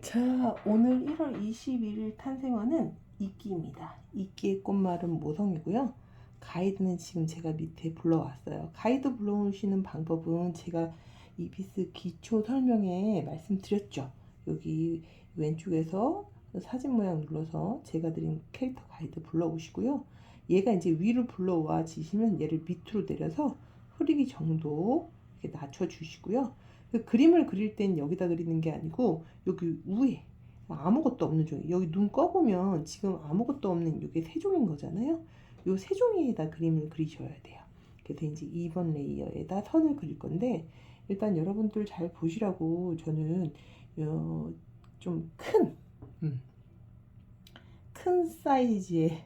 자, 오늘 1월 21일 탄생화는 이끼입니다. 이끼의 꽃말은 모성이고요. 가이드는 지금 제가 밑에 불러왔어요. 가이드 불러오시는 방법은 제가 이비스 기초 설명에 말씀드렸죠. 여기 왼쪽에서 사진 모양 눌러서 제가 드린 캐릭터 가이드 불러오시고요. 얘가 이제 위로 불러와 지시면 얘를 밑으로 내려서 흐리기 정도 이렇게 낮춰주시고요. 그 그림을 그릴 땐 여기다 그리는 게 아니고 여기 위에 아무것도 없는 종이, 여기 눈 꺼보면 지금 아무것도 없는 이게 세종인 거잖아요. 요 세종이에다 그림을 그리셔야 돼요. 그래서 이제 2번 레이어에다 선을 그릴 건데, 일단 여러분들 잘 보시라고 저는 좀 큰 사이즈의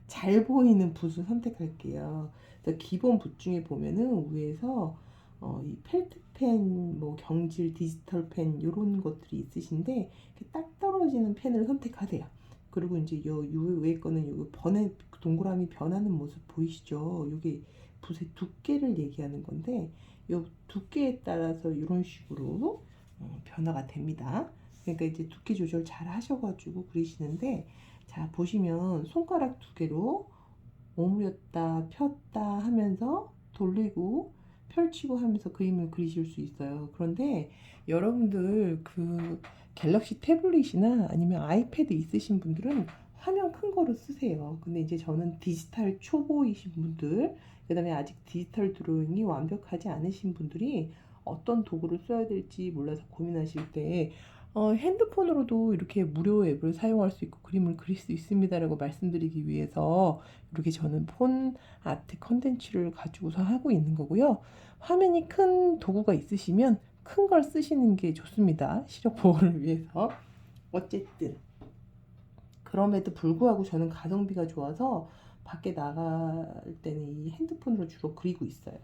잘 보이는 붓을 선택할게요. 그래서 기본 붓 중에 보면은 위에서 이 펠트펜, 뭐 경질 디지털 펜 이런 것들이 있으신데 이렇게 딱 떨어지는 펜을 선택하세요. 그리고 이제 요 위에 거는 요 동그라미 변하는 모습 보이시죠? 이게 붓의 두께를 얘기하는 건데 요 두께에 따라서 이런 식으로 변화가 됩니다. 그러니까 이제 두께 조절 잘 하셔가지고 그리시는데, 자 보시면 손가락 두 개로 오므렸다 폈다 하면서 돌리고 펼치고 하면서 그림을 그리실 수 있어요. 그런데 여러분들 갤럭시 태블릿이나 아니면 아이패드 있으신 분들은 화면 큰 거로 쓰세요. 근데 이제 저는 디지털 초보이신 분들, 그 다음에 아직 디지털 드로잉이 완벽하지 않으신 분들이 어떤 도구를 써야 될지 몰라서 고민하실 때 핸드폰으로도 이렇게 무료 앱을 사용할 수 있고 그림을 그릴 수 있습니다라고 말씀드리기 위해서 이렇게 저는 폰 아트 컨텐츠를 가지고서 하고 있는 거고요. 화면이 큰 도구가 있으시면 큰 걸 쓰시는 게 좋습니다. 시력 보호를 위해서. 어쨌든 그럼에도 불구하고 저는 가성비가 좋아서 밖에 나갈 때는 이 핸드폰으로 주로 그리고 있어요.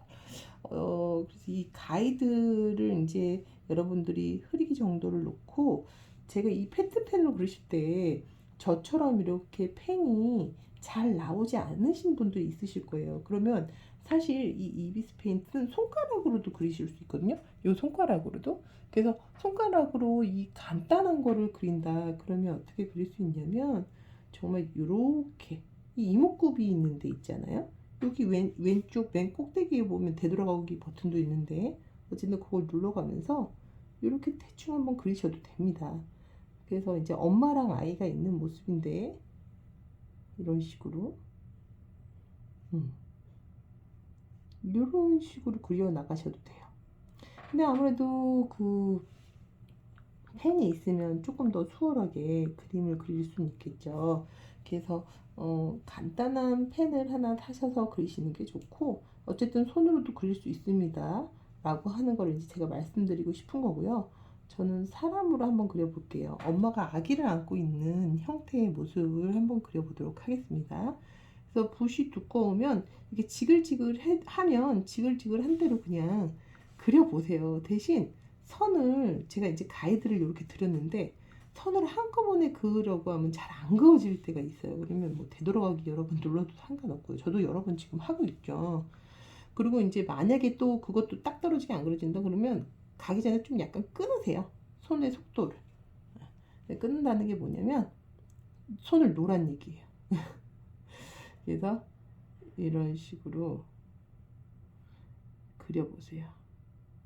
그래서 이 가이드를 이제 여러분들이 흐리기 정도를 놓고, 제가 이 페트펜으로 그리실 때 저처럼 이렇게 펜이 잘 나오지 않으신 분들이 있으실 거예요. 그러면 사실 이 이비스 페인트는 손가락으로도 그리실 수 있거든요. 이 손가락으로도. 그래서 손가락으로 이 간단한 거를 그린다 그러면 어떻게 그릴 수 있냐면, 정말 이렇게 이 이목구비 있는 데 있잖아요. 여기 왼쪽 맨 꼭대기에 보면 되돌아가기 버튼도 있는데, 어쨌든 그걸 눌러가면서 이렇게 대충 한번 그리셔도 됩니다. 그래서 이제 엄마랑 아이가 있는 모습인데 이런 식으로 이런 식으로 그려 나가셔도 돼요. 근데 아무래도 펜이 있으면 조금 더 수월하게 그림을 그릴 수는 있겠죠. 그래서 간단한 펜을 하나 사셔서 그리시는 게 좋고, 어쨌든 손으로도 그릴 수 있습니다 라고 하는 걸 이제 제가 말씀드리고 싶은 거고요. 저는 사람으로 한번 그려볼게요. 엄마가 아기를 안고 있는 형태의 모습을 한번 그려보도록 하겠습니다. 그래서 붓이 두꺼우면 이게 지글지글하면 지글지글한 대로 그냥 그려보세요. 대신 선을 제가 이제 가이드를 이렇게 드렸는데, 선을 한꺼번에 그으려고 하면 잘 안 그어질 때가 있어요. 그러면 뭐 되돌아가기 여러 번 눌러도 상관없고요. 저도 여러 번 지금 하고 있죠. 그리고 이제 만약에 또 그것도 딱 떨어지게 안 그려진다 그러면 가기 전에 좀 약간 끊으세요. 손의 속도를. 끊는다는 게 뭐냐면 손을 놓란 얘기예요. 그래서 이런 식으로 그려보세요.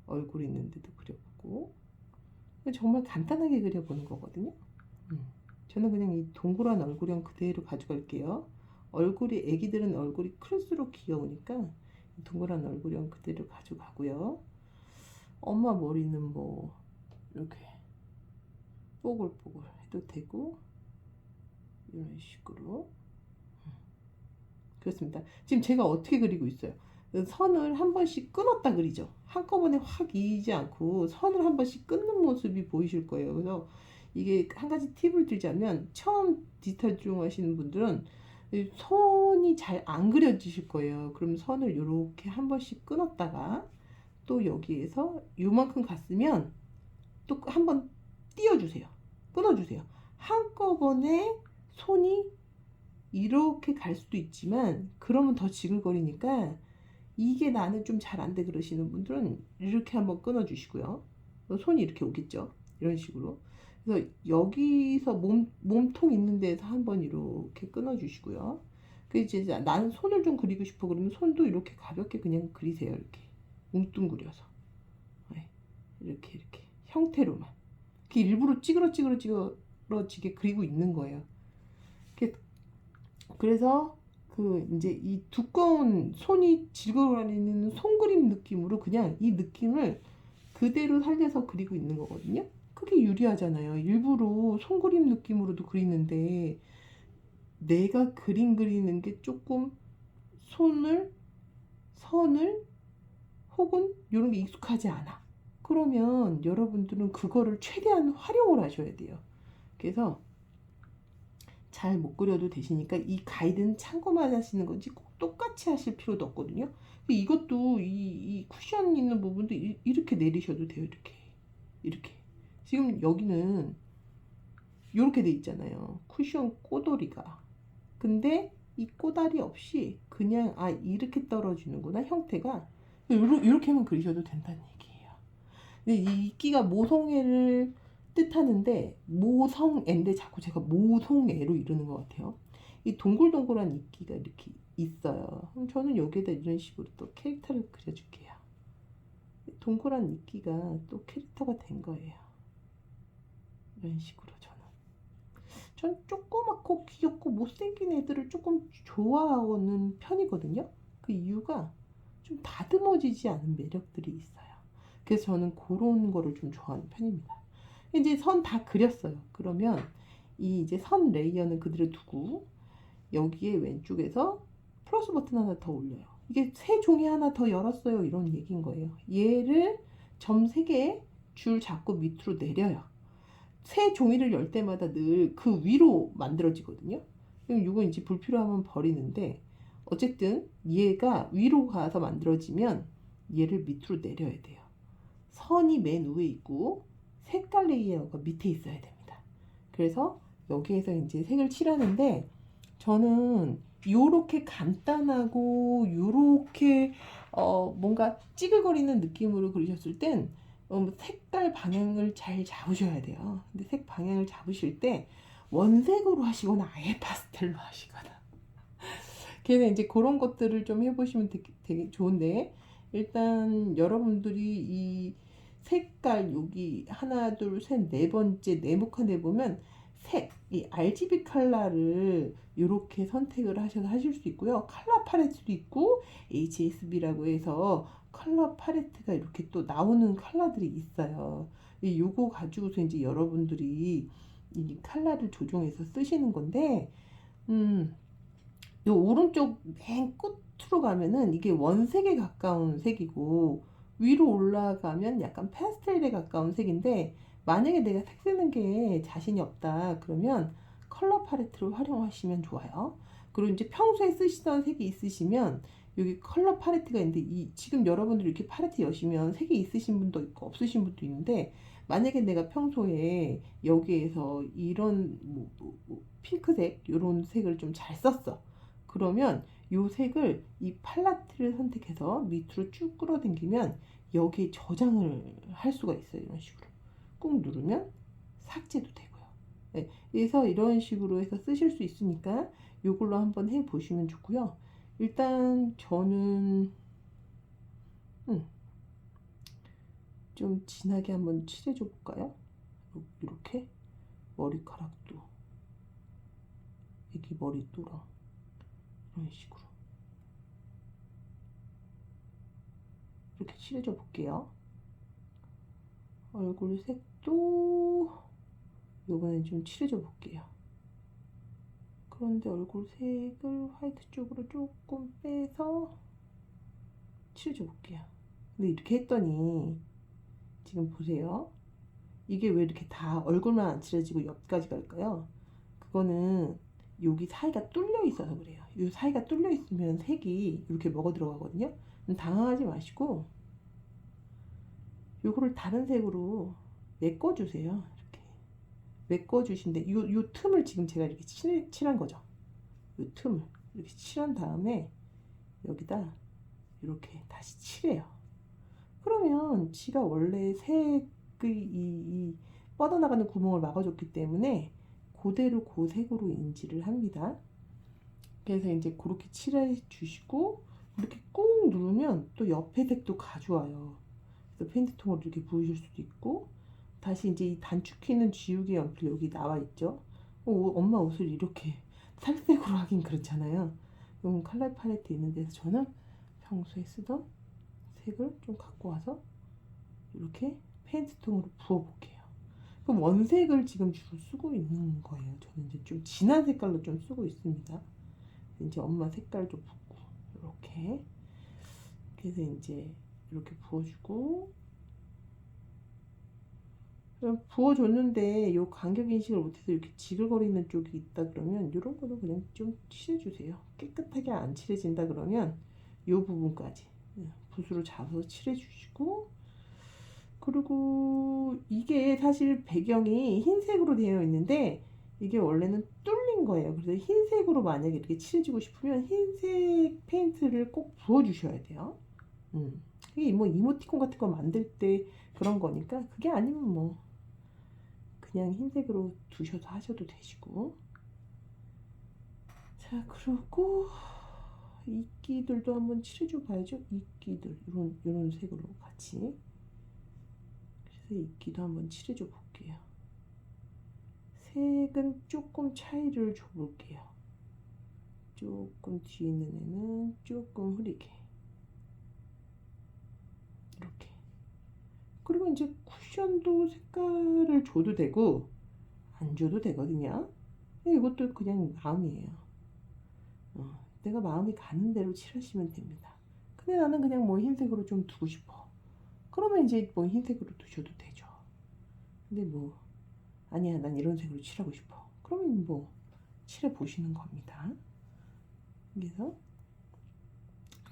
얼굴 있는데도 그려보고. 정말 간단하게 그려보는 거거든요. 저는 그냥 이 동그란 얼굴형 그대로 가져갈게요. 애기들은 얼굴이 클수록 귀여우니까 동그란 얼굴형 그대로 가져가고요. 엄마 머리는 뭐 이렇게 뽀글뽀글 해도 되고 이런 식으로. 그렇습니다. 지금 제가 어떻게 그리고 있어요? 선을 한 번씩 끊었다 그리죠. 한꺼번에 확 이지 않고 선을 한 번씩 끊는 모습이 보이실 거예요. 그래서 이게 한 가지 팁을 드리자면, 처음 디지털 드로잉 하시는 분들은 선이 잘 안 그려지실 거예요. 그럼 선을 이렇게 한 번씩 끊었다가 또 여기에서 요만큼 갔으면 또 한 번 띄워주세요. 끊어주세요. 한꺼번에 손이 이렇게 갈 수도 있지만 그러면 더 지글거리니까, 이게 나는 좀 잘 안 돼 그러시는 분들은 이렇게 한번 끊어 주시고요. 손이 이렇게 오겠죠. 이런 식으로. 그래서 여기서 몸통 있는 데서 한번 이렇게 끊어주시고요. 그 이제 나는 손을 좀 그리고 싶어 그러면 손도 이렇게 가볍게 그냥 그리세요. 이렇게 뭉뚱그려서. 네. 이렇게 형태로만. 이렇게 일부러 찌그러지게 그리고 있는 거예요. 그래서 그 이제 이 두꺼운 손이 질거리는 손그림 느낌으로 그냥 이 느낌을 그대로 살려서 그리고 있는 거거든요. 그게 유리하잖아요. 일부러 손그림 느낌으로도 그리는데 내가 그림 그리는 게 조금 손을 선을 혹은 이런 게 익숙하지 않아. 그러면 여러분들은 그거를 최대한 활용을 하셔야 돼요. 그래서 잘 못 그려도 되시니까 이 가이드는 참고만 하시는 거지 꼭 똑같이 하실 필요도 없거든요. 이것도 이 쿠션 있는 부분도 이렇게 내리셔도 돼요. 이렇게 지금 여기는 이렇게 돼 있잖아요. 쿠션 꼬돌이가. 근데 이 꼬다리 없이 그냥 이렇게 떨어지는구나 형태가. 이렇게만 그리셔도 된다는 얘기예요. 근데 이 끼가 모성애를 뜻하는데 모성애인데 자꾸 제가 모성애로 이러는 것 같아요. 이 동글동글한 이끼가 이렇게 있어요. 그럼 저는 여기에다 이런 식으로 또 캐릭터를 그려줄게요. 동그란 이끼가 또 캐릭터가 된 거예요. 이런 식으로 전 조그맣고 귀엽고 못생긴 애들을 조금 좋아하는 편이거든요. 그 이유가 좀 다듬어지지 않은 매력들이 있어요. 그래서 저는 그런 거를 좀 좋아하는 편입니다. 이제 선 다 그렸어요. 그러면 이 이제 선 레이어는 그대로 두고 여기에 왼쪽에서 플러스 버튼 하나 더 올려요. 이게 새 종이 하나 더 열었어요. 이런 얘기인 거예요. 얘를 점 3개 줄 잡고 밑으로 내려요. 새 종이를 열 때마다 늘 그 위로 만들어지거든요. 그럼 이건 이제 불필요하면 버리는데 어쨌든 얘가 위로 가서 만들어지면 얘를 밑으로 내려야 돼요. 선이 맨 위에 있고 색깔 레이어가 밑에 있어야 됩니다. 그래서 여기에서 이제 색을 칠하는데 저는 요렇게 간단하고 요렇게 뭔가 찌글거리는 느낌으로 그리셨을 땐 색깔 방향을 잘 잡으셔야 돼요. 근데 색 방향을 잡으실 때 원색으로 하시거나 아예 파스텔로 하시거나 그래서 이제 그런 것들을 좀 해보시면 되게 좋은데 일단 여러분들이 이 색깔 여기 하나 둘 셋 네 번째 네모칸에 보면 이 RGB 컬러를 이렇게 선택을 하셔서 하실 수 있고요. 컬러 팔레트도 있고 HSB라고 해서 컬러 팔레트가 이렇게 또 나오는 컬러들이 있어요. 요거 가지고서 이제 여러분들이 이 컬러를 조정해서 쓰시는 건데 요 오른쪽 맨 끝으로 가면은 이게 원색에 가까운 색이고 위로 올라가면 약간 파스텔에 가까운 색인데 만약에 내가 색 쓰는 게 자신이 없다 그러면 컬러 팔레트를 활용하시면 좋아요. 그리고 이제 평소에 쓰시던 색이 있으시면 여기 컬러 팔레트가 있는데 지금 여러분들이 이렇게 팔레트 여시면 색이 있으신 분도 있고 없으신 분도 있는데 만약에 내가 평소에 여기에서 이런 핑크색 이런 색을 좀 잘 썼어. 그러면 요 색을 이 팔레트를 선택해서 밑으로 쭉 끌어당기면 여기에 저장을 할 수가 있어요. 이런 식으로 꾹 누르면 삭제도 되고요. 네, 그래서 이런 식으로 해서 쓰실 수 있으니까 이걸로 한번 해 보시면 좋고요. 일단 저는 좀 진하게 한번 칠해줘 볼까요? 이렇게 머리카락도 여기 머리도랑 이런 식으로 이렇게 칠해줘 볼게요. 얼굴 색도 요번엔 좀 칠해줘 볼게요. 그런데 얼굴 색을 화이트 쪽으로 조금 빼서 칠해줘 볼게요. 근데 이렇게 했더니 지금 보세요. 이게 왜 이렇게 다 얼굴만 안 칠해지고 옆까지 갈까요? 그거는 여기 사이가 뚫려 있어서 그래요. 이 사이가 뚫려 있으면 색이 이렇게 먹어 들어가거든요. 당황하지 마시고 요거를 다른 색으로 메꿔주세요. 이렇게 메꿔주신데 요 틈을 지금 제가 이렇게 칠한 거죠. 요 틈을 이렇게 칠한 다음에 여기다 이렇게 다시 칠해요. 그러면 지가 원래 색의 이 뻗어나가는 구멍을 막아줬기 때문에 그대로 그 색으로 인지를 합니다. 그래서 이제 그렇게 칠해 주시고 이렇게 꾹 누르면 또 옆에 색도 가져와요. 그래서 페인트통으로 이렇게 부으실 수도 있고, 다시 이제 이 단축키는 지우개 연필 여기 나와 있죠. 엄마 옷을 이렇게 살색으로 하긴 그렇잖아요. 이건 컬러 팔레트 있는 데서 저는 평소에 쓰던 색을 좀 갖고 와서 이렇게 페인트통으로 부어볼게요. 그럼 원색을 지금 주로 쓰고 있는 거예요. 저는 이제 좀 진한 색깔로 좀 쓰고 있습니다. 이제 엄마 색깔도 붓고 이렇게. 그래서 이제 이렇게 부어주고, 부어줬는데 요 간격 인식을 못해서 이렇게 지글거리는 쪽이 있다 그러면 이런 거는 그냥 좀 칠해주세요. 깨끗하게 안 칠해진다 그러면 요 부분까지 붓으로 잡아서 칠해주시고, 그리고 이게 사실 배경이 흰색으로 되어 있는데 이게 원래는 뚫린 거예요. 그래서 흰색으로 만약에 이렇게 칠해주고 싶으면 흰색 페인트를 꼭 부어주셔야 돼요. 이게 뭐 이모티콘 같은 거 만들 때 그런 거니까, 그게 아니면 뭐 그냥 흰색으로 두셔서 하셔도 되시고. 자, 그리고 이끼들도 한번 칠해줘 봐야죠. 이끼들 이런 색으로 같이. 그래서 이끼도 한번 칠해줘 볼게요. 색은 조금 차이를 줘 볼게요. 조금 뒤에 있는 애는 조금 흐리게 이렇게. 그리고 이제 쿠션도 색깔을 줘도 되고 안 줘도 되거든요. 이것도 그냥 마음이에요. 내가 마음이 가는 대로 칠하시면 됩니다. 근데 나는 그냥 뭐 흰색으로 좀 두고 싶어. 그러면 이제 뭐 흰색으로 두셔도 되죠. 근데 뭐 아니야, 난 이런 색으로 칠하고 싶어. 그러면 뭐 칠해 보시는 겁니다. 그래서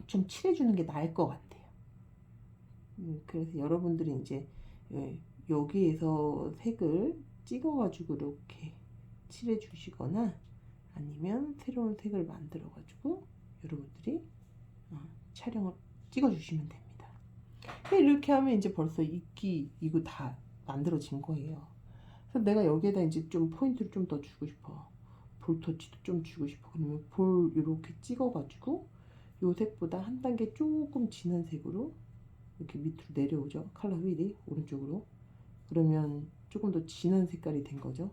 좀 칠해주는 게 나을 것 같아요. 그래서 여러분들이 이제 여기에서 색을 찍어가지고 이렇게 칠해 주시거나 아니면 새로운 색을 만들어 가지고 여러분들이 촬영을 찍어 주시면 됩니다. 이렇게 하면 이제 벌써 이거 다 만들어진 거예요. 그래서 내가 여기에다 이제 좀 포인트를 좀 더 주고 싶어. 볼 터치도 좀 주고 싶어. 그러면 볼 이렇게 찍어 가지고 요 색보다 한 단계 조금 진한 색으로 이렇게 밑으로 내려오죠. 컬러 휠이 오른쪽으로. 그러면 조금 더 진한 색깔이 된 거죠.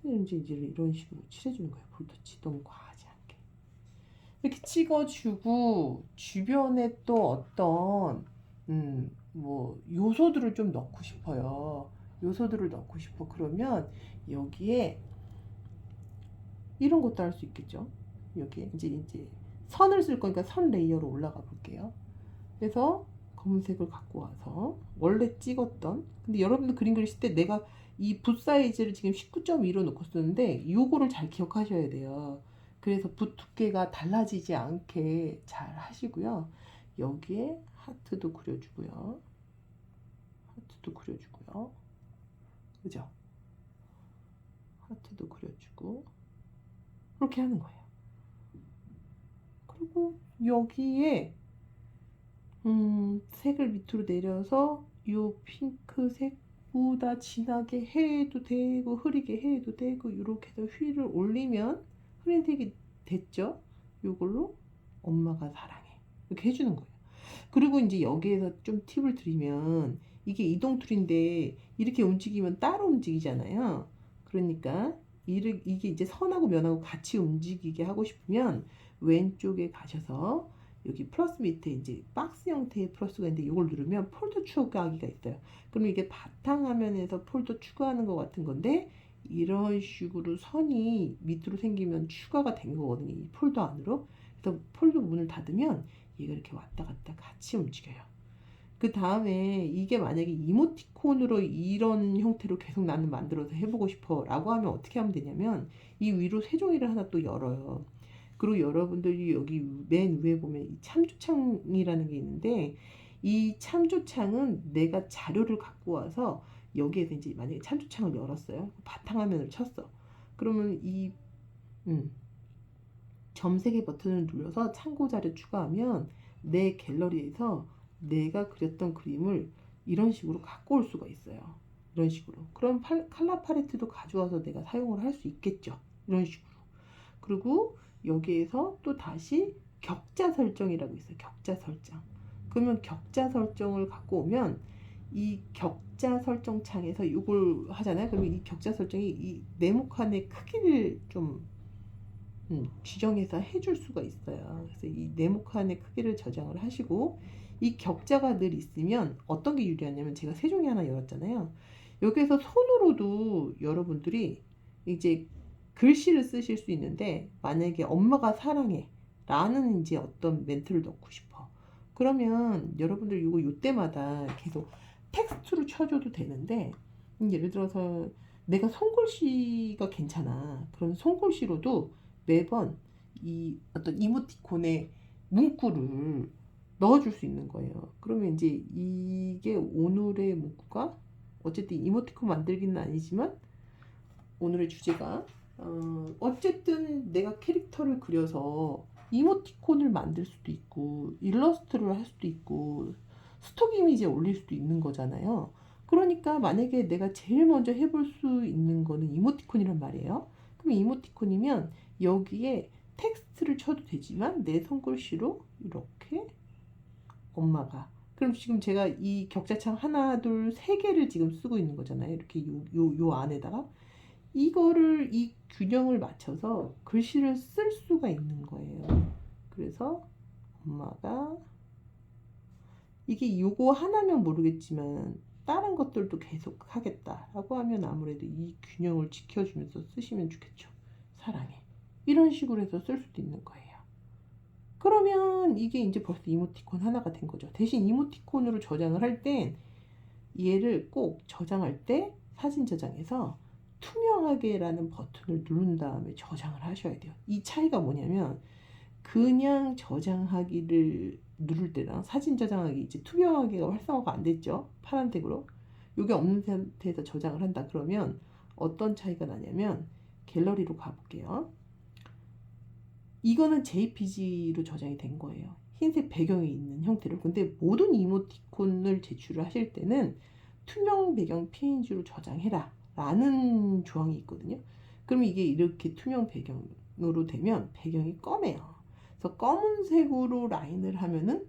이제 이런 식으로 칠해주는 거예요. 볼터치 너무 과하지 않게. 이렇게 찍어주고 주변에 또 어떤 뭐 요소들을 좀 넣고 싶어요. 요소들을 넣고 싶어. 그러면 여기에 이런 것도 할 수 있겠죠. 여기에 이제 선을 쓸 거니까 선 레이어로 올라가 볼게요. 그래서 검은색을 갖고 와서 원래 찍었던, 근데 여러분들 그림 그리실 때 내가 이 붓 사이즈를 지금 19.2로 놓고 쓰는데 요거를 잘 기억하셔야 돼요. 그래서 붓 두께가 달라지지 않게 잘 하시고요. 여기에 하트도 그려주고요. 하트도 그려주고요. 그죠? 하트도 그려주고 그렇게 하는 거예요. 그리고 여기에 색을 밑으로 내려서 요 핑크색보다 진하게 해도 되고 흐리게 해도 되고 이렇게 해서 휠을 올리면 흐린 색이 됐죠. 요걸로 엄마가 사랑해 이렇게 해주는 거예요. 그리고 이제 여기에서 좀 팁을 드리면 이게 이동 툴인데 이렇게 움직이면 따로 움직이잖아요. 그러니까 이게 이제 선하고 면하고 같이 움직이게 하고 싶으면 왼쪽에 가셔서 여기 플러스 밑에 이제 박스 형태의 플러스가 있는데 이걸 누르면 폴더 추가하기가 있어요. 그럼 이게 바탕화면에서 폴더 추가하는 것 같은 건데 이런 식으로 선이 밑으로 생기면 추가가 된 거거든요. 이 폴더 안으로. 그래서 폴더 문을 닫으면 얘가 이렇게 왔다 갔다 같이 움직여요. 그 다음에 이게 만약에 이모티콘으로 이런 형태로 계속 나는 만들어서 해보고 싶어 라고 하면 어떻게 하면 되냐면 이 위로 세 종이를 하나 또 열어요. 그리고 여러분들이 여기 맨 위에 보면 이 참조창이라는 게 있는데 이 참조창은 내가 자료를 갖고 와서 여기에서 이제 만약에 참조창을 열었어요. 바탕화면을 쳤어. 그러면 이 점색의 버튼을 눌러서 참고 자료 추가하면 내 갤러리에서 내가 그렸던 그림을 이런 식으로 갖고 올 수가 있어요. 이런 식으로. 그럼 컬러 팔레트도 가져와서 내가 사용을 할 수 있겠죠. 이런 식으로. 그리고 여기에서 또 다시 격자 설정이라고 있어요. 격자 설정. 그러면 격자 설정을 갖고 오면 이 격자 설정 창에서 이걸 하잖아요. 그러면 이 격자 설정이 이 네모칸의 크기를 좀 지정해서 해줄 수가 있어요. 그래서 이 네모칸의 크기를 저장을 하시고, 이 격자가 늘 있으면 어떤 게 유리하냐면, 제가 세 종이 하나 열었잖아요. 여기에서 손으로도 여러분들이 이제 글씨를 쓰실 수 있는데, 만약에 엄마가 사랑해 라는 이제 어떤 멘트를 넣고 싶어. 그러면 여러분들 이거 요때마다 계속 텍스트로 쳐줘도 되는데, 예를 들어서 내가 손글씨가 괜찮아. 그럼 손글씨로도 매번 이 어떤 이모티콘의 문구를 넣어줄 수 있는 거예요. 그러면 이제 이게 오늘의 문구가, 어쨌든 이모티콘 만들기는 아니지만 오늘의 주제가 어쨌든 내가 캐릭터를 그려서 이모티콘을 만들 수도 있고 일러스트를 할 수도 있고 스톡 이미지에 올릴 수도 있는 거잖아요. 그러니까 만약에 내가 제일 먼저 해볼 수 있는 거는 이모티콘이란 말이에요. 그럼 이모티콘이면 여기에 텍스트를 쳐도 되지만 내 손글씨로 이렇게 엄마가, 그럼 지금 제가 이 격자창 하나 둘 세 개를 지금 쓰고 있는 거잖아요. 이렇게 요 안에다가 이거를 이 균형을 맞춰서 글씨를 쓸 수가 있는 거예요. 그래서 엄마가, 이게 요거 하나면 모르겠지만 다른 것들도 계속 하겠다라고 하면 아무래도 이 균형을 지켜주면서 쓰시면 좋겠죠. 사랑해. 이런 식으로 해서 쓸 수도 있는 거예요. 그러면 이게 이제 벌써 이모티콘 하나가 된 거죠. 대신 이모티콘으로 저장을 할 땐 얘를 꼭 저장할 때 사진 저장해서 투명하게라는 버튼을 누른 다음에 저장을 하셔야 돼요. 이 차이가 뭐냐면, 그냥 저장하기를 누를 때랑 사진 저장하기, 이제 투명하게가 활성화가 안 됐죠. 파란색으로. 이게 없는 상태에서 저장을 한다 그러면 어떤 차이가 나냐면, 갤러리로 가볼게요. 이거는 JPG로 저장이 된 거예요. 흰색 배경이 있는 형태로. 근데 모든 이모티콘을 제출을 하실 때는 투명 배경 PNG로 저장해라 라는 조항이 있거든요. 그러면 이게 이렇게 투명 배경으로 되면 배경이 검해요. 그래서 검은색으로 라인을 하면은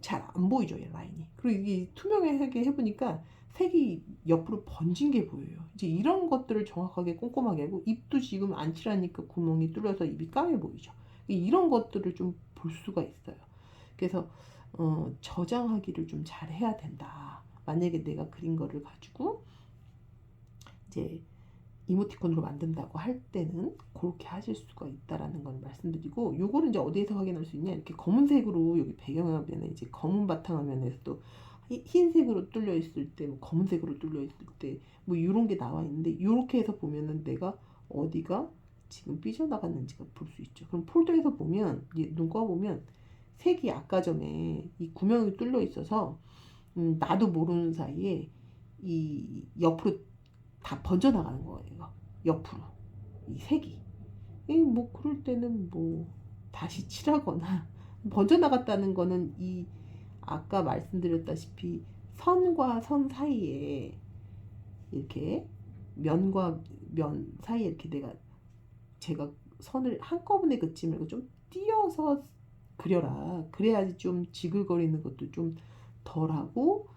잘 안 보이죠, 이 라인이. 그리고 이게 투명하게 해보니까 색이 옆으로 번진 게 보여요. 이제 이런 것들을 정확하게 꼼꼼하게 하고, 입도 지금 안 칠하니까 구멍이 뚫려서 입이 까매 보이죠. 이런 것들을 좀 볼 수가 있어요. 그래서 저장하기를 좀 잘 해야 된다. 만약에 내가 그린 거를 가지고 이제 이모티콘으로 만든다고 할 때는 그렇게 하실 수가 있다라는 건 말씀드리고, 요거를 이제 어디에서 확인할 수 있냐, 이렇게 검은색으로 여기 배경화면에 이제 검은 바탕화면에서 또 흰색으로 뚫려 있을 때, 뭐 검은색으로 뚫려 있을 때, 뭐 이런 게 나와 있는데, 이렇게 해서 보면은 내가 어디가 지금 삐져나갔는지가 볼 수 있죠. 그럼 폴더에서 보면, 눈 꺼보면 색이 아까 전에 이 구멍이 뚫려 있어서 나도 모르는 사이에 이 옆으로 다 번져나가는 거예요. 옆으로 이 색이. 뭐 그럴 때는 뭐 다시 칠하거나, 번져나갔다는 거는 이 아까 말씀드렸다시피 선과 선 사이에 이렇게 면과 면 사이에 이렇게 제가 선을 한꺼번에 긋지 말고 좀 띄어서 그려라. 그래야지 좀 지글거리는 것도 좀 덜하고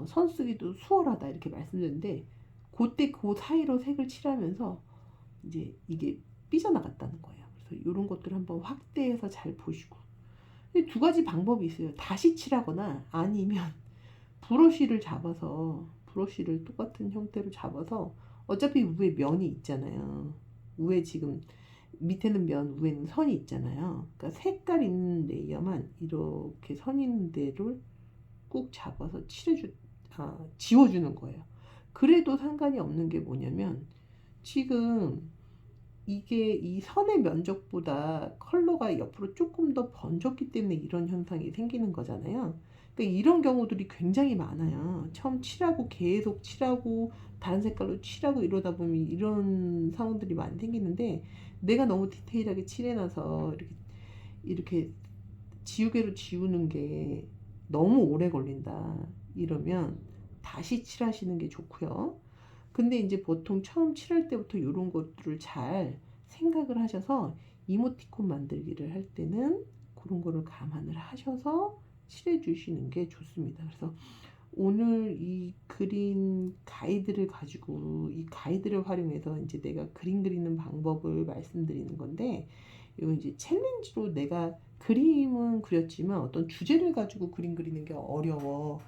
선 쓰기도 수월하다 이렇게 말씀드렸는데, 그때 그 사이로 색을 칠하면서 이제 이게 삐져나갔다는 거예요. 그래서 이런 것들을 한번 확대해서 잘 보시고, 두 가지 방법이 있어요. 다시 칠하거나 아니면 브러쉬를 똑같은 형태로 잡아서, 어차피 위에 면이 있잖아요. 위에 지금 밑에는 면, 위에는 선이 있잖아요. 그러니까 색깔 있는 레이어만 이렇게 선 있는 데를 꾹 잡아서 지워주는 거예요. 그래도 상관이 없는 게 뭐냐면, 지금 이게 이 선의 면적보다 컬러가 옆으로 조금 더 번졌기 때문에 이런 현상이 생기는 거잖아요. 그러니까 이런 경우들이 굉장히 많아요. 처음 칠하고 계속 칠하고 다른 색깔로 칠하고 이러다 보면 이런 상황들이 많이 생기는데, 내가 너무 디테일하게 칠해놔서 이렇게 지우개로 지우는 게 너무 오래 걸린다 이러면 다시 칠하시는 게 좋고요. 근데 이제 보통 처음 칠할 때부터 이런 것들을 잘 생각을 하셔서 이모티콘 만들기를 할 때는 그런 거를 감안을 하셔서 칠해 주시는 게 좋습니다. 그래서 오늘 이 그림 가이드를 가지고 이 가이드를 활용해서 이제 내가 그림 그리는 방법을 말씀드리는 건데, 이거 이제 챌린지로 내가 그림은 그렸지만 어떤 주제를 가지고 그림 그리는 게 어려워.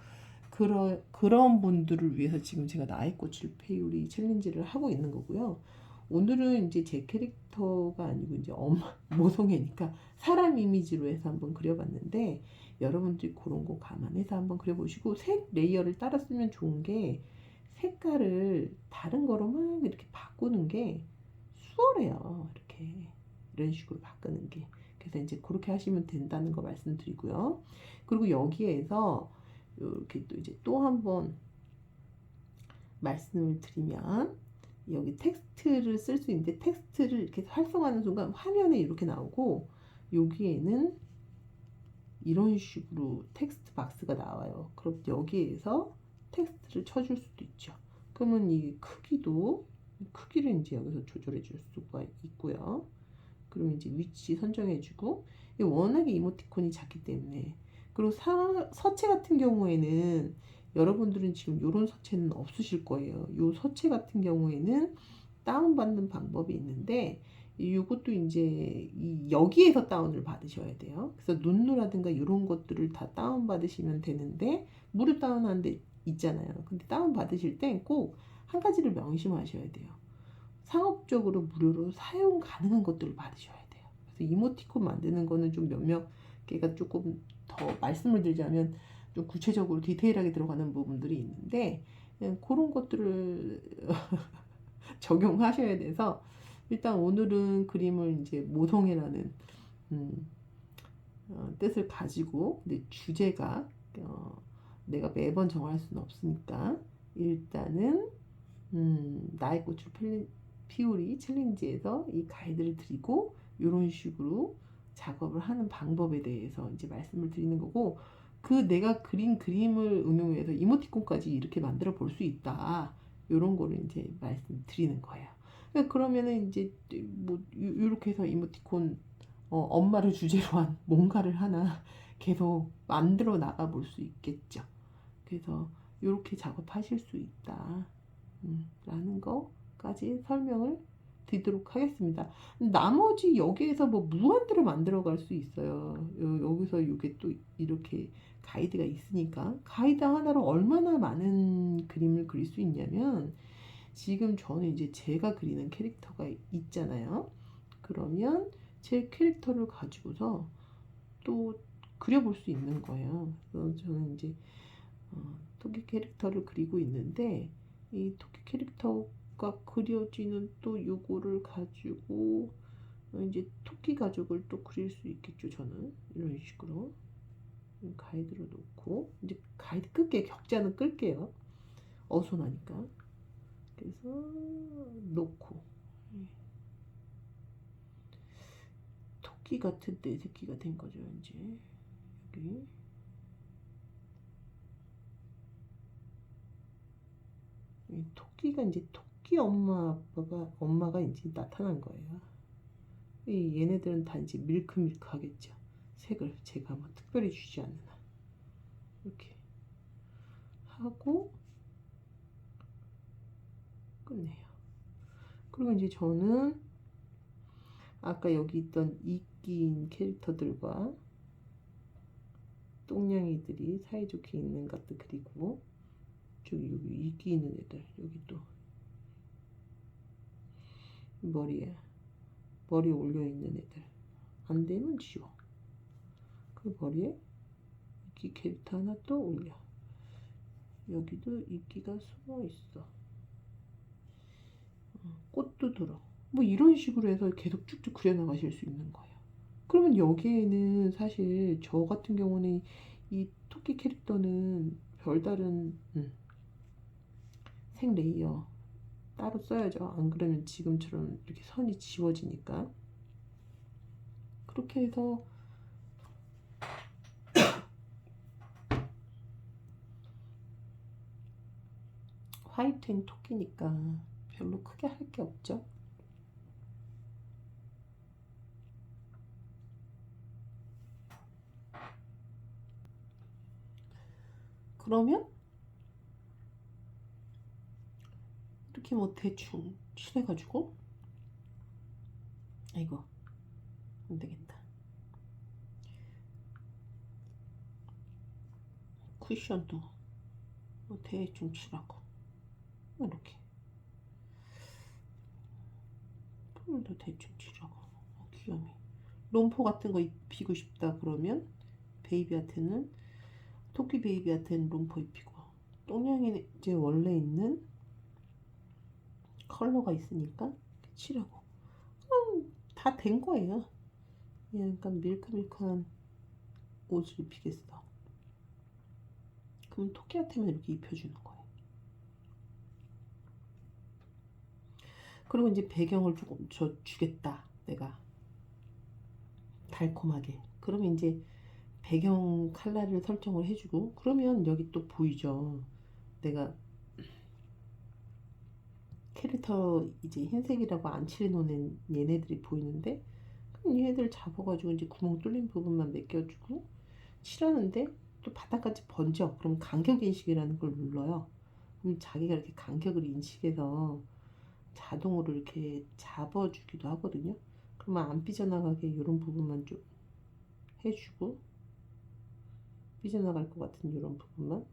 그런 분들을 위해서 지금 제가 나의 꽃을 피우리 챌린지를 하고 있는 거고요. 오늘은 이제 제 캐릭터가 아니고 이제 엄마 모성애니까 사람 이미지로 해서 한번 그려봤는데, 여러분들이 그런 거 감안해서 한번 그려보시고, 색 레이어를 따라 쓰면 좋은 게 색깔을 다른 거로 막 이렇게 바꾸는 게 수월해요. 이렇게 이런 식으로 바꾸는 게. 그래서 이제 그렇게 하시면 된다는 거 말씀드리고요. 그리고 여기에서 이렇게 또 이제 또 한번 말씀을 드리면, 여기 텍스트를 쓸 수 있는데 텍스트를 이렇게 활성화하는 순간 화면에 이렇게 나오고, 여기에는 이런 식으로 텍스트 박스가 나와요. 그럼 여기에서 텍스트를 쳐줄 수도 있죠. 그러면 이 크기를 이제 여기서 조절해 줄 수가 있고요. 그럼 이제 위치 선정해 주고, 워낙에 이모티콘이 작기 때문에. 그리고 서체 같은 경우에는 여러분들은 지금 이런 서체는 없으실 거예요. 이 서체 같은 경우에는 다운받는 방법이 있는데, 이것도 이제 여기에서 다운을 받으셔야 돼요. 그래서 눈누라든가 이런 것들을 다 다운 받으시면 되는데, 무료 다운하는 데 있잖아요. 근데 다운 받으실 때 꼭 한 가지를 명심하셔야 돼요. 상업적으로 무료로 사용 가능한 것들을 받으셔야 돼요. 그래서 이모티콘 만드는 거는 좀 몇몇 개가 조금 더 말씀을 드리자면 좀 구체적으로 디테일하게 들어가는 부분들이 있는데, 그런 것들을 적용하셔야 돼서, 일단 오늘은 그림을 이제 모성애라는 뜻을 가지고, 근데 주제가 내가 매번 정할 수는 없으니까 일단은 나의 꽃을 피우리 챌린지에서 이 가이드를 드리고, 이런 식으로 작업을 하는 방법에 대해서 이제 말씀을 드리는 거고, 그 내가 그린 그림을 응용해서 이모티콘까지 이렇게 만들어 볼 수 있다, 이런 거를 이제 말씀드리는 거예요. 그러면은 이제 뭐 이렇게 해서 이모티콘 엄마를 주제로 한 뭔가를 하나 계속 만들어 나가 볼 수 있겠죠. 그래서 이렇게 작업하실 수 있다 라는 거까지 설명을 드리도록 하겠습니다. 나머지 여기에서 뭐 무한대로 만들어 갈 수 있어요. 여기서 이게 또 이렇게 가이드가 있으니까, 가이드 하나로 얼마나 많은 그림을 그릴 수 있냐면, 지금 저는 이제 제가 그리는 캐릭터가 있잖아요. 그러면 제 캐릭터를 가지고서 또 그려볼 수 있는 거예요. 그래서 저는 이제 토끼 캐릭터를 그리고 있는데, 이 토끼 캐릭터가 그려지는 또 요거를 가지고 이제 토끼 가족을 또 그릴 수 있겠죠. 저는 이런 식으로 가이드로 놓고, 이제 가이드 끌게, 격자는 끌게요. 어수선하니까. 그래서 놓고, 토끼 같은 내 새끼가 된 거죠. 이제 여기 토끼가 이제 토끼 엄마가 이제 나타난 거예요. 얘네들은 다 이제 밀크밀크 하겠죠. 색을 제가 뭐 특별히 주지 않는 한 이렇게 하고 끝내요. 그리고 이제 저는 아까 여기 있던 이끼인 캐릭터들과 똥냥이들이 사이좋게 있는 것도 그리고, 여기 이끼 있는 애들, 여기 또 머리에 올려 있는 애들 안 되면 지워. 그 머리에 이끼 캐릭터 하나 또 올려. 여기도 이끼가 숨어 있어. 꽃도 들어. 뭐 이런 식으로 해서 계속 쭉쭉 그려나가실 수 있는 거예요. 그러면 여기에는 사실 저 같은 경우는 이 토끼 캐릭터는 별다른 색 레이어 따로 써야죠. 안 그러면 지금처럼 이렇게 선이 지워지니까. 그렇게 해서 화이트인 토끼니까 별로 크게 할 게 없죠. 그러면 이렇게 뭐 대충 칠해가지고, 아이고 안 되겠다. 쿠션도 뭐 대충 칠하고, 이렇게 폴도 대충 칠하고. 귀염이 롬포 같은 거 입히고 싶다 그러면 베이비한테는, 토끼 베이비한테는 롬포 입히고, 똥냥이 이제 원래 있는 컬러가 있으니까 칠하고, 다 된 거예요. 약간 밀크밀크한 옷을 입히겠어. 그럼 토끼한테만 이렇게 입혀주는 거예요. 그리고 이제 배경을 조금 주겠다, 내가 달콤하게. 그러면 이제 배경 컬러를 설정을 해주고, 그러면 여기 또 보이죠. 내가 캐릭터 이제 흰색이라고 안 칠해놓은 얘네들이 보이는데, 그럼 얘네들 잡아가지고 이제 구멍 뚫린 부분만 맡겨주고 칠하는데, 또 바닥까지 번져. 그럼 간격 인식이라는 걸 눌러요. 그럼 자기가 이렇게 간격을 인식해서 자동으로 이렇게 잡아주기도 하거든요. 그러면 안 삐져나가게 이런 부분만 좀 해주고, 삐져나갈 것 같은 이런 부분만.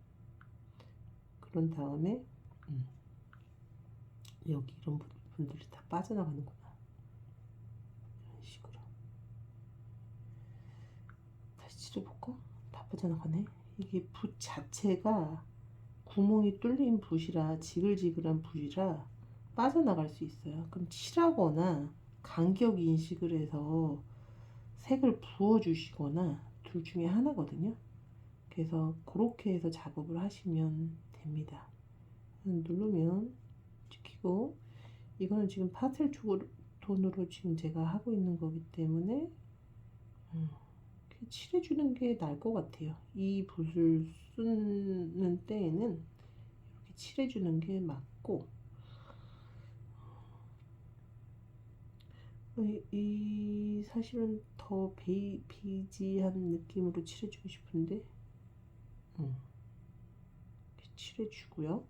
그런 다음에 여기 이런 부분들이 다 빠져나가는구나. 이런 식으로 다시 칠해볼까? 다 빠져나가네. 이게 붓 자체가 구멍이 뚫린 붓이라, 지글지글한 붓이라 빠져나갈 수 있어요. 그럼 칠하거나 간격 인식을 해서 색을 부어주시거나 둘 중에 하나거든요. 그래서 그렇게 해서 작업을 하시면 됩니다. 누르면 찍히고, 이거는 지금 파스텔 톤으로 지금 제가 하고 있는 거기 때문에 칠해주는 게 나을 것 같아요. 이 붓을 쓰는 때에는 이렇게 칠해주는 게 맞고, 사실은 더 베이지한 느낌으로 칠해주고 싶은데, 칠해주고요.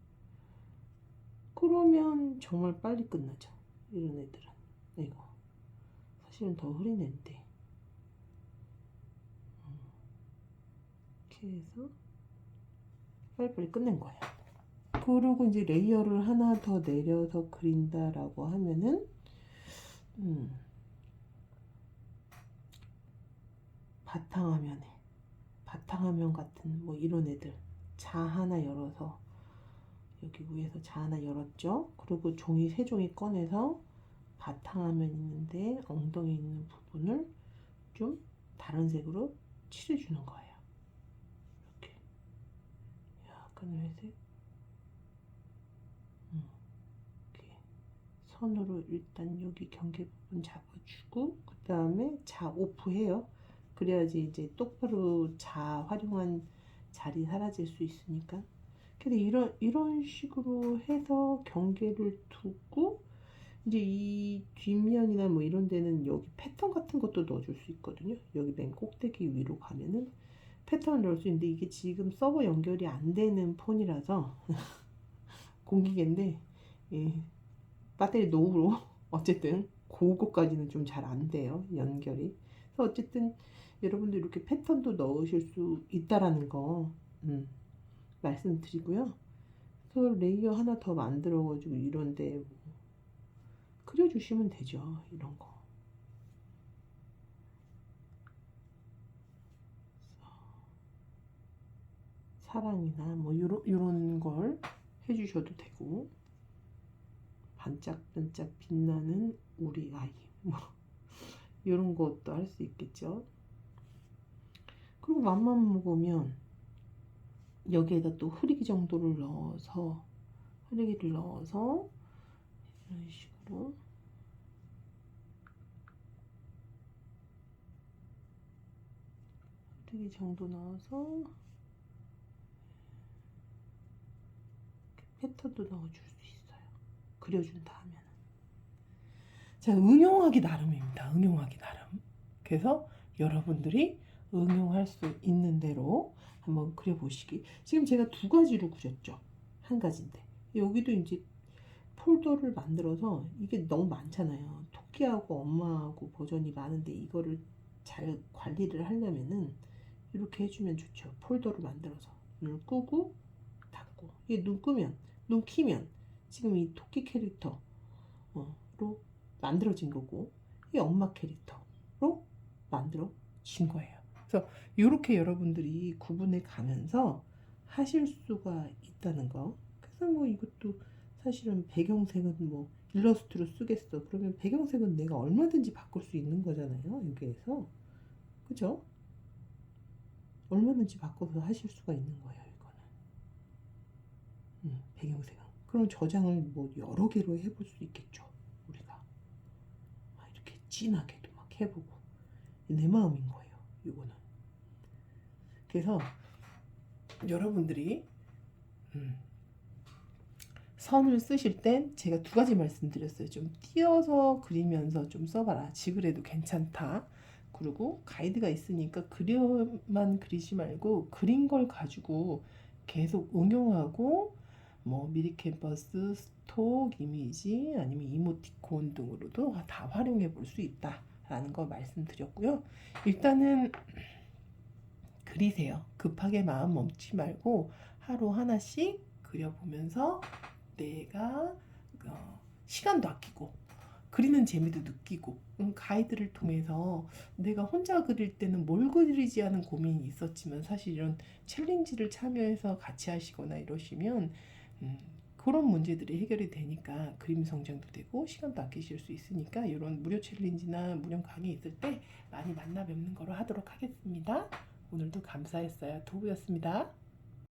그러면 정말 빨리 끝나죠. 이런 애들은. 이거 사실은 더 흐린 애인데, 이렇게 해서 빨리빨리 끝낸 거예요. 그리고 이제 레이어를 하나 더 내려서 그린다라고 하면은, 바탕화면 같은 뭐 이런 애들, 자 하나 열어서, 여기 위에서 자 하나 열었죠. 그리고 세 종이 꺼내서 바탕화면 있는데 엉덩이 있는 부분을 좀 다른 색으로 칠해주는 거예요. 이렇게 약간 회색, 이렇게 선으로 일단 여기 경계 부분 잡아주고, 그 다음에 자 오프해요. 그래야지 이제 똑바로 자 활용한 자리 사라질 수 있으니까. 근데 이런 식으로 해서 경계를 두고, 이제 이 뒷면이나 뭐 이런 데는 여기 패턴 같은 것도 넣어줄 수 있거든요. 여기 맨 꼭대기 위로 가면은 패턴을 넣을 수 있는데, 이게 지금 서버 연결이 안 되는 폰이라서 공기계인데, 예, 배터리 노후로 어쨌든 그거까지는 좀 잘 안 돼요, 연결이. 그래서 어쨌든 여러분들 이렇게 패턴도 넣으실 수 있다라는 거 말씀드리고요. 그래서 레이어 하나 더 만들어가지고 이런데 그려주시면 되죠. 이런 거. 사랑이나 뭐 요런 걸 해주셔도 되고, 반짝반짝 빛나는 우리 아이, 뭐 이런 것도 할 수 있겠죠. 그리고 맘만 먹으면 여기에다 또 흐리기 정도를 넣어서, 흐리기를 넣어서 이런 식으로 흐리기 정도 넣어서 패턴도 넣어줄 수 있어요. 그려준다 하면은. 자, 응용하기 나름입니다. 응용하기 나름. 그래서 여러분들이 응용할 수 있는 대로 한번 그려보시기. 지금 제가 두 가지로 그렸죠. 한 가지인데 여기도 이제 폴더를 만들어서 이게 너무 많잖아요. 토끼하고 엄마하고 버전이 많은데 이거를 잘 관리를 하려면은 이렇게 해주면 좋죠. 폴더를 만들어서 눈을 끄고 닫고 이게 눈 끄면 눈 키면 지금 이 토끼 캐릭터로 만들어진 거고 이 엄마 캐릭터로 만들어진 거예요. 그래서 이렇게 여러분들이 구분해 가면서 하실 수가 있다는 거. 그래서 뭐 이것도 사실은 배경색은 뭐 일러스트로 쓰겠어. 그러면 배경색은 내가 얼마든지 바꿀 수 있는 거잖아요. 여기에서. 그죠? 얼마든지 바꿔서 하실 수가 있는 거예요. 이거는. 배경색은. 그럼 저장을 뭐 여러 개로 해볼 수 있겠죠. 우리가. 이렇게 진하게도 막 해보고. 내 마음인 거예요. 이거는. 그래서 여러분들이 선을 쓰실 땐 제가 두 가지 말씀드렸어요. 좀 띄어서 그리면서 좀 써봐라. 지그래도 괜찮다. 그리고 가이드가 있으니까 그려만 그리지 말고 그린 걸 가지고 계속 응용하고 뭐 미리 캔버스, 스톡 이미지 아니면 이모티콘 등으로도 다 활용해 볼 수 있다라는 거 말씀드렸고요. 일단은 그리세요. 급하게 마음 먹지 말고 하루 하나씩 그려보면서 내가 시간도 아끼고 그리는 재미도 느끼고 가이드를 통해서 내가 혼자 그릴 때는 뭘 그리지 하는 고민이 있었지만 사실 이런 챌린지를 참여해서 같이 하시거나 이러시면 그런 문제들이 해결이 되니까 그림 성장도 되고 시간도 아끼실 수 있으니까 이런 무료 챌린지나 무료 강의 있을 때 많이 만나 뵙는 거로 하도록 하겠습니다. 오늘도 감사했어요. 도우였습니다.